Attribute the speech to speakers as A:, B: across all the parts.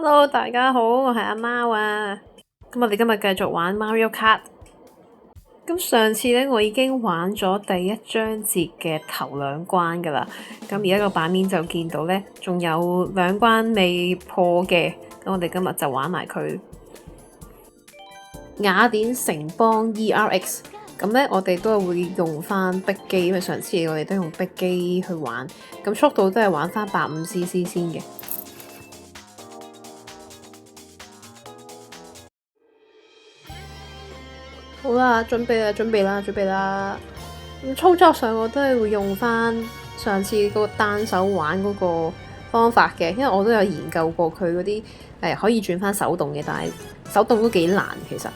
A: Hello，大家好，我係阿貓啊。咁我哋今日繼續玩 Mario Kart。咁上次呢，我已經玩咗第一章節嘅頭兩關噶啦。咁而家個版面就見到呢，仲有兩關未破嘅。咁我哋今日就玩埋佢。雅典城邦 ERX。咁呢，我哋都係會用翻逼機，因為上次我哋都用逼機去玩。咁速度都係玩翻85cc 先嘅。好啦，準備啦！咁操作上我都係會用翻上次個單手玩嗰個方法嘅，因為我都有研究過佢嗰啲可以轉翻手動嘅，但係手動都幾難其實。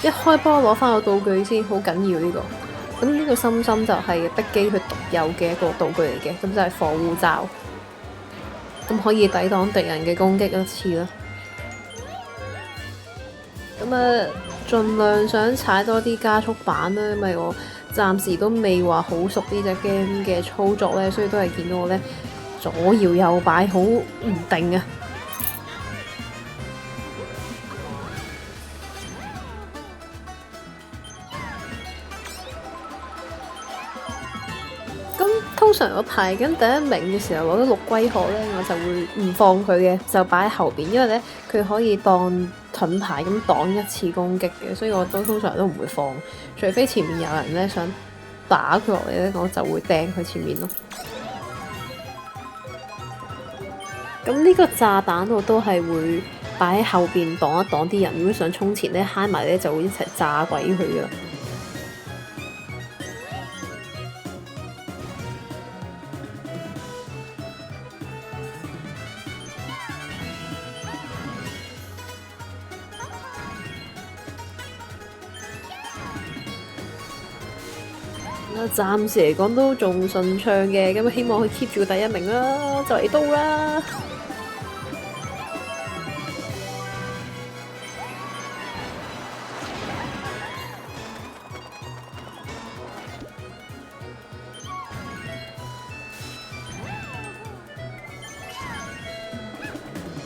A: 一開波攞翻個道具先，好緊要呢個。咁呢個心心就係逼機佢獨有嘅一個道具嚟嘅，咁就係防護罩。咁可以抵擋敵人嘅攻擊一次啦。咁盡量想踩多啲加速板啦，因為我暫時都未話好熟呢隻 game 嘅操作咧，所以都係見到我咧左搖右擺好唔定啊。通常我排緊第一名嘅時候攞到陸龜殼咧，我就會唔放佢嘅，就擺喺後邊，因為咧佢可以當盾牌咁擋一次攻擊嘅，所以我都通常都唔會放，除非前面有人咧想打佢落嚟咧，我就會掟佢前面咯。咁呢個炸彈我都係會擺喺後邊擋一擋啲人，如果想衝前咧揩埋咧就會一齊炸鬼佢噶。暫時嚟講都仲順暢嘅，咁希望佢 keep 住第一名啦，就嚟到啦！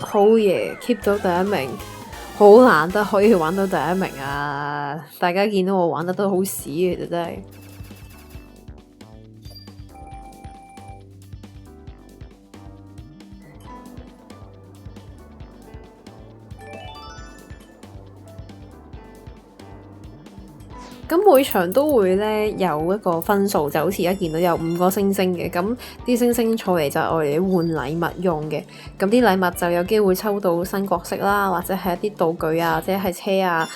A: 好嘢，keep 到第一名，好難得可以玩到第一名啊！大家見到我玩得都好屎嘅，真係。咁每場都會咧有一個分數，就好似而家見到有5個星星嘅，咁啲星星儲嚟就係我哋換禮物用嘅。咁啲禮物就有機會抽到新角色啦，或者係一啲道具啊，或者係車啊、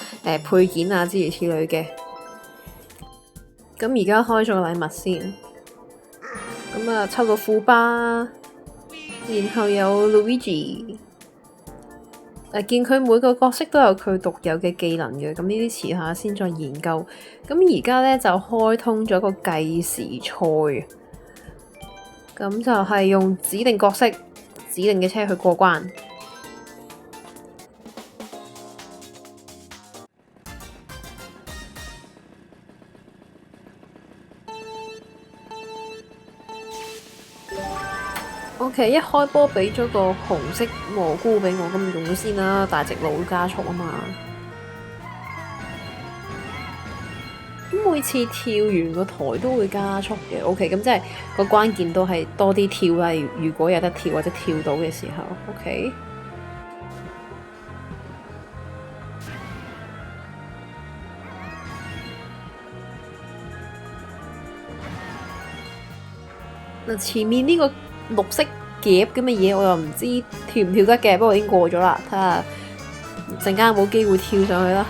A: 配件啊之類此類嘅。咁而家開咗個禮物先，咁抽到庫巴，然後有 Luigi。見佢每個角色都有佢獨有嘅技能嘅，咁呢啲遲下先再研究。咁而家咧就開通咗個計時賽，咁就係用指定角色、指定嘅車去過關。OK，一開波俾咗個紅色蘑菇俾我，咁用咗先啦，大直路加速啊嘛。咁每次跳完個台都會加速嘅，OK，咁即係個關鍵都係多啲跳啦。如果有得跳或者跳到嘅時候，OK。嗱，前面呢個綠色夾咁嘅嘢，我又唔知跳唔跳得嘅，不過已經過咗啦。睇下陣間有冇機會跳上去啦。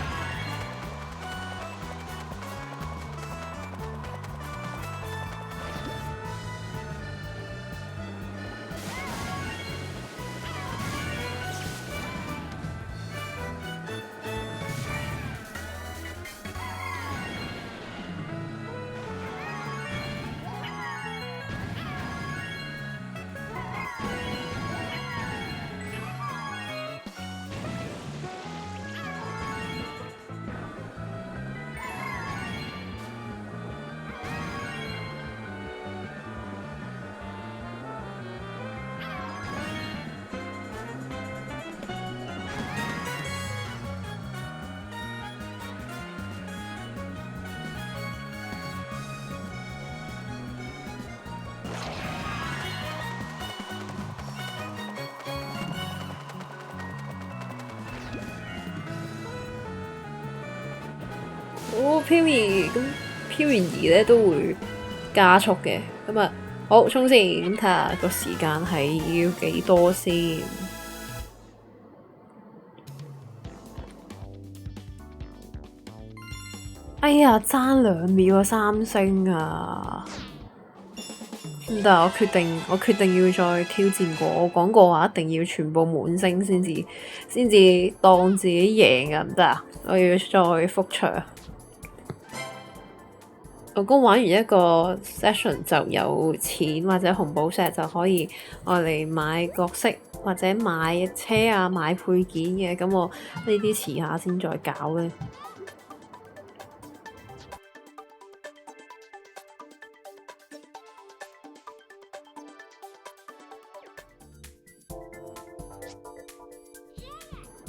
A: 哦，漂移咁漂完移咧都會加速嘅。咁啊，好衝先，咁睇下個時間係要幾多先。哎呀，爭2秒啊，3星啊！唔得，我決定要再挑戰過。我講過話一定要全部滿星先至當自己贏啊！唔得啊，我要再復場。老公玩完一個 session 就有錢或者紅寶石就可以愛嚟買角色或者買車啊買配件嘅，咁我呢啲遲下先再搞咧。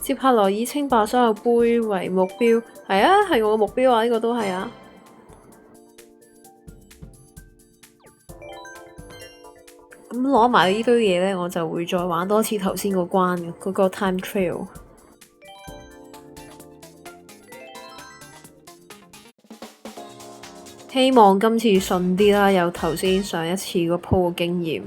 A: 接下來以稱霸所有杯為目標，係啊，係我嘅目標啊，呢個都係啊。咁攞埋呢堆嘢呢，我就會再玩多次頭先個關嘅嗰個 time trail。希望今次順啲啦，有頭先上一次嗰鋪嘅經驗。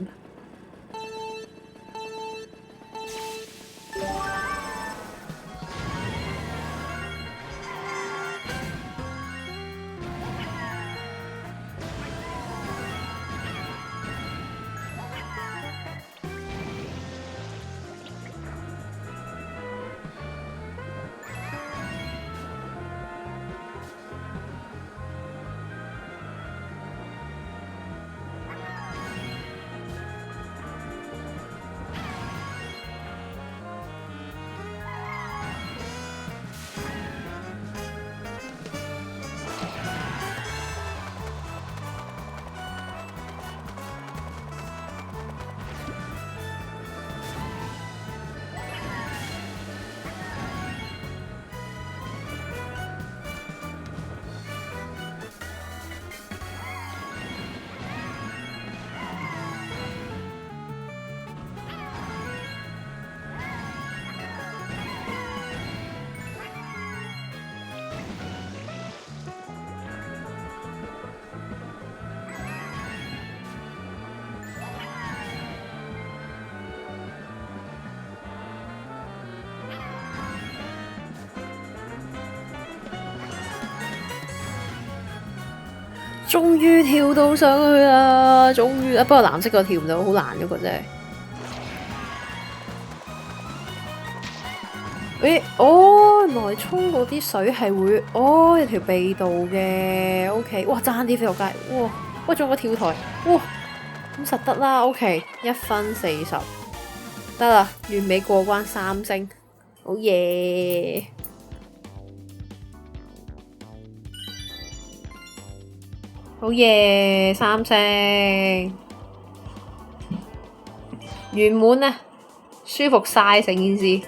A: 終於跳到上去啦！終於不過藍色個跳唔到，好難嗰個真係。原來沖嗰啲水係會，有條秘道嘅 ，OK， 哇，爭啲飛落街，哇，仲有個跳台，哇，咁實得啦 ，OK， 1分40，得啦，完美過關3星，好嘢！好嘢，3星，圓滿啊，舒服晒成件事。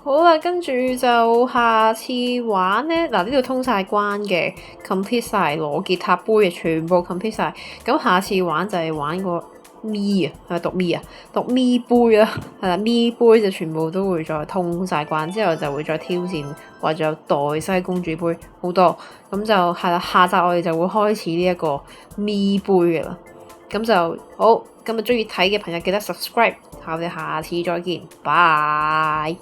A: 好啦，跟住就下次玩呢。嗱，呢度通晒關嘅 complete 晒羅傑塔杯嘅全部 complete 晒。咁下次玩就係玩個咪啊，係咪讀咪啊？讀咪杯啊，係啦，咪杯就全部都會再通晒關，之後就會再挑戰，或者有黛西公主杯好多。咁就係啦，下集我哋就會開始呢一個咪杯嘅啦。咁就好，今日鍾意睇嘅朋友記得 subscribe，我哋下次再見，拜。